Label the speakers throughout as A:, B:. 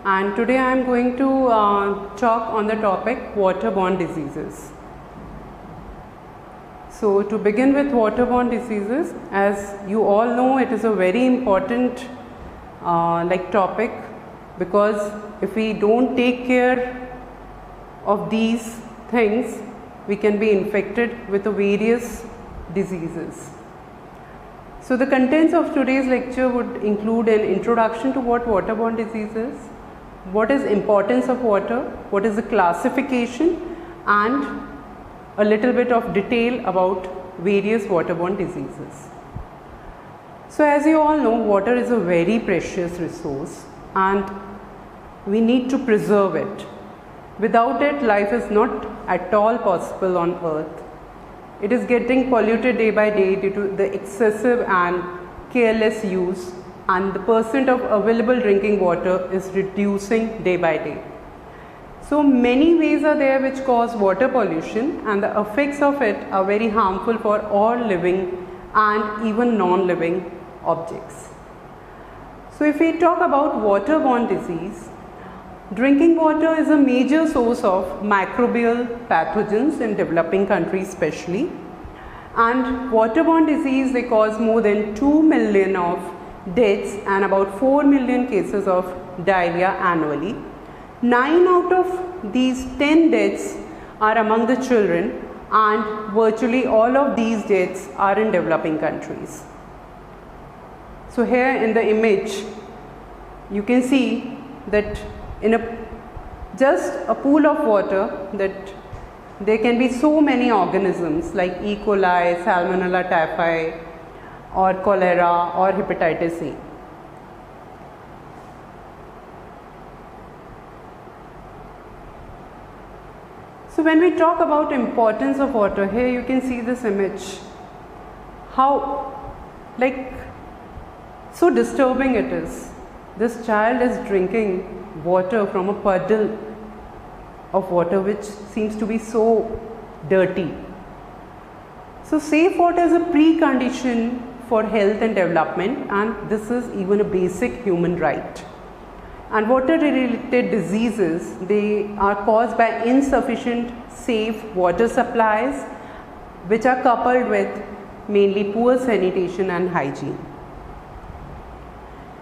A: and today I am going to talk on the topic waterborne diseases. So to begin with waterborne diseases, as you all know, it is a very important topic, because if we don't take care of these things, we can be infected with various diseases. So the contents of today's lecture would include an introduction to what waterborne disease is, what is importance of water, what is the classification, and a little bit of detail about various waterborne diseases. So as you all know, water is a very precious resource and we need to preserve it. Without it, life is not at all possible on earth. It is getting polluted day by day due to the excessive and careless use, and the percent of available drinking water is reducing day by day. So many ways are there which cause water pollution, and the effects of it are very harmful for all living and even non-living objects. So if we talk about waterborne disease, drinking water is a major source of microbial pathogens in developing countries especially, and waterborne disease, they cause more than 2 million of deaths and about 4 million cases of diarrhea annually. 9 out of these 10 deaths are among the children, and virtually all of these deaths are in developing countries. So here in the image you can see that in just a pool of water, that there can be so many organisms like E. coli, Salmonella typhi, or cholera, or hepatitis A. So when we talk about importance of water, here you can see this image, how so disturbing it is. This child is drinking water from a puddle of water which seems to be so dirty. So safe water is a precondition for health and development, and this is even a basic human right. And water related diseases, they are caused by insufficient safe water supplies, which are coupled with mainly poor sanitation and hygiene.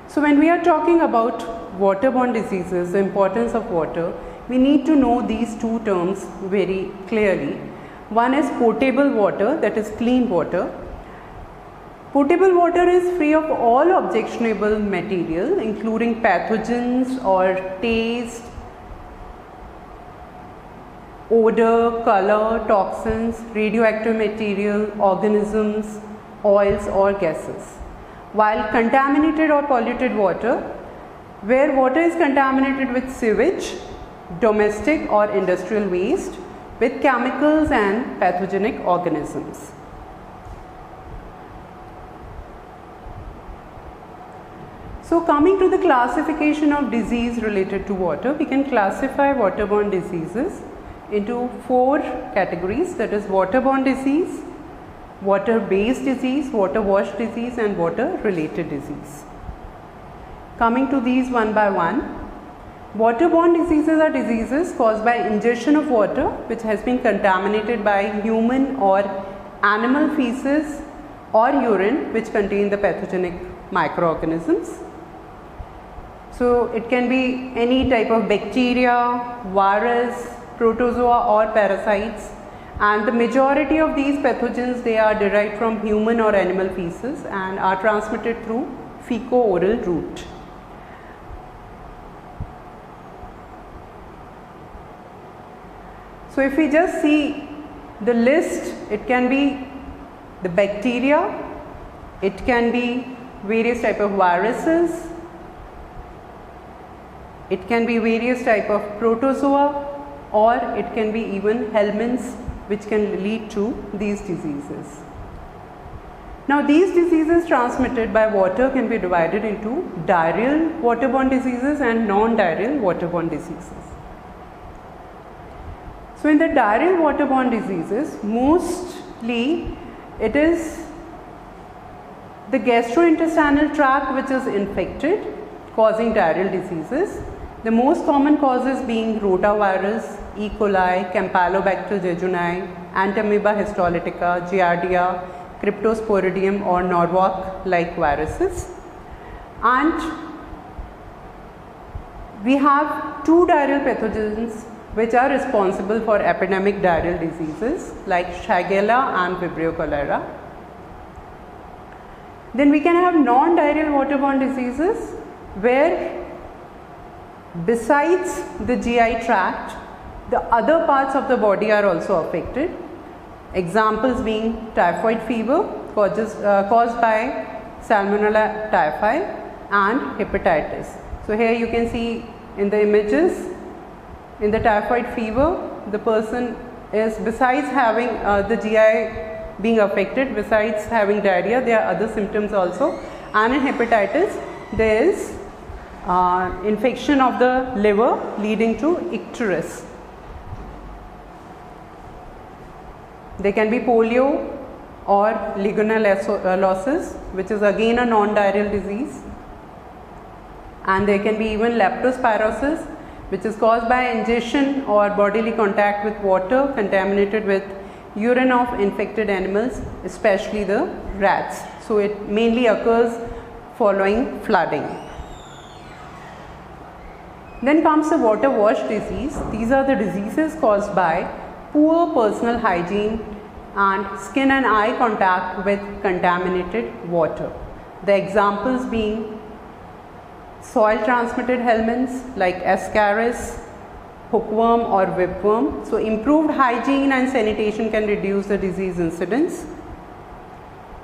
A: So when we are talking about waterborne diseases, the importance of water, we need to know these two terms very clearly. One is potable water, that is clean water. Potable water is free of all objectionable material, including pathogens or taste, odor, color, toxins, radioactive material, organisms, oils or gases. While contaminated or polluted water, where water is contaminated with sewage, domestic or industrial waste, with chemicals and pathogenic organisms. So coming to the classification of disease related to water, we can classify waterborne diseases into 4 categories, that is waterborne disease, water-based disease, water-washed disease, and water-related disease. Coming to these one by one, waterborne diseases are diseases caused by ingestion of water which has been contaminated by human or animal feces or urine which contain the pathogenic microorganisms. So it can be any type of bacteria, virus, protozoa or parasites, and the majority of these pathogens, they are derived from human or animal feces and are transmitted through fecal-oral route. So if we just see the list, it can be the bacteria, it can be various type of viruses, it can be various type of protozoa, or it can be even helminths which can lead to these diseases. Now these diseases transmitted by water can be divided into diarrheal waterborne diseases and non-diarrheal waterborne diseases. So in the diarrheal waterborne diseases, mostly it is the gastrointestinal tract which is infected, causing diarrheal diseases, The most common causes being rotavirus, E. coli, Campylobacter jejuni, Entamoeba histolytica, Giardia, Cryptosporidium or Norwalk-like viruses. And we have two diarrheal pathogens which are responsible for epidemic diarrheal diseases like Shigella and Vibrio cholera. Then we can have non-diarrheal waterborne diseases where besides the GI tract, the other parts of the body are also affected. Examples being typhoid fever caused by Salmonella typhi and hepatitis. So here you can see in the images, in the typhoid fever, the person is, besides having the GI being affected, besides having diarrhea, there are other symptoms also. And in hepatitis, there is infection of the liver leading to icterus. There can be polio or legionellosis, which is again a non-diarrheal disease. And there can be even leptospirosis, which is caused by ingestion or bodily contact with water contaminated with urine of infected animals, especially the rats. So it mainly occurs following flooding. Then comes the water wash disease. These are the diseases caused by poor personal hygiene and skin and eye contact with contaminated water. The examples being soil transmitted helminths like Ascaris, hookworm or whipworm. So improved hygiene and sanitation can reduce the disease incidence.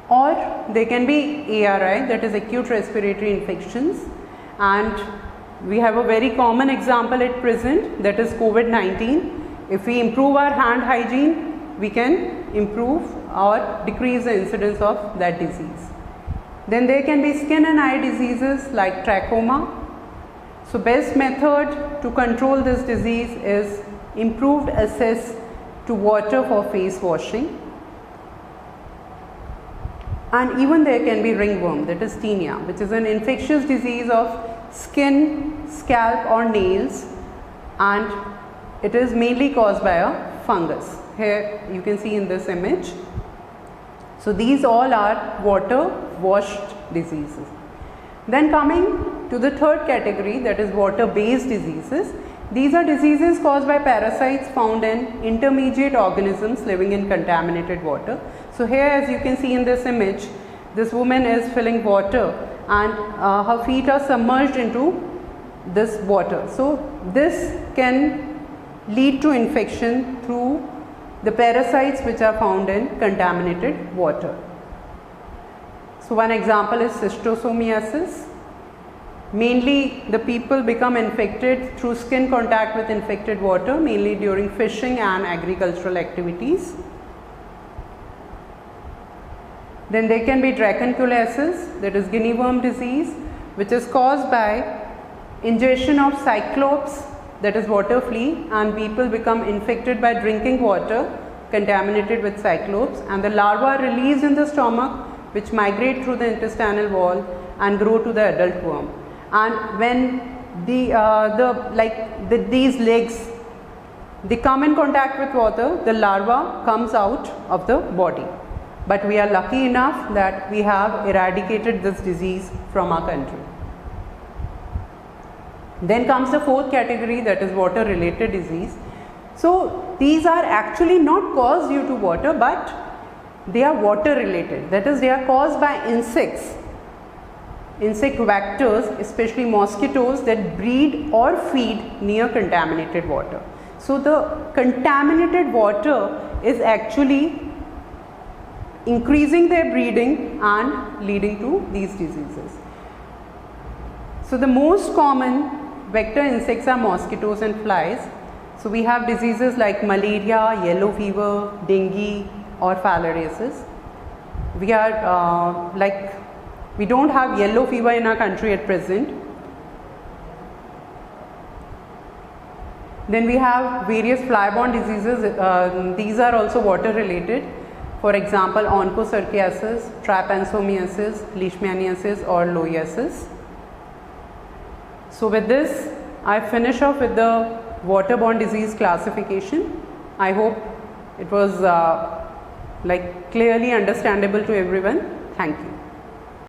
A: Or there can be ARI, that is acute respiratory infections, and we have a very common example at present, that is COVID-19. If we improve our hand hygiene, we can improve or decrease the incidence of that disease. Then there can be skin and eye diseases like trachoma. So best method to control this disease is improved access to water for face washing. And even there can be ringworm, that is tinea, which is an infectious disease of skin, scalp or nails, and it is mainly caused by a fungus. Here you can see in this image. So these all are water washed diseases. Then coming to the third category, that is water based diseases. These are diseases caused by parasites found in intermediate organisms living in contaminated water. So here, as you can see in this image, this woman is filling water and her feet are submerged into this water. So this can lead to infection through the parasites which are found in contaminated water. So one example is schistosomiasis. Mainly the people become infected through skin contact with infected water, mainly during fishing and agricultural activities. Then there can be dracunculiasis, that is guinea worm disease, which is caused by ingestion of cyclops, that is water flea, and people become infected by drinking water contaminated with cyclops, and the larvae are released in the stomach, which migrate through the intestinal wall and grow to the adult worm. And when these legs, they come in contact with water, the larva comes out of the body. But we are lucky enough that we have eradicated this disease from our country. Then comes the fourth category, that is water related disease. So these are actually not caused due to water, but they are water related, that is they are caused by insects, insect vectors, especially mosquitoes that breed or feed near contaminated water. So the contaminated water is actually increasing their breeding and leading to these diseases. So the most common vector insects are mosquitoes and flies. So we have diseases like malaria, yellow fever, dengue or filariasis. We are we don't have yellow fever in our country at present. Then we have various fly-borne diseases. These are also water related. For example, onchocerciasis, trypanosomiasis, leishmaniasis or loiasis. So with this, I finish off with the waterborne disease classification. I hope it was like clearly understandable to everyone. Thank you.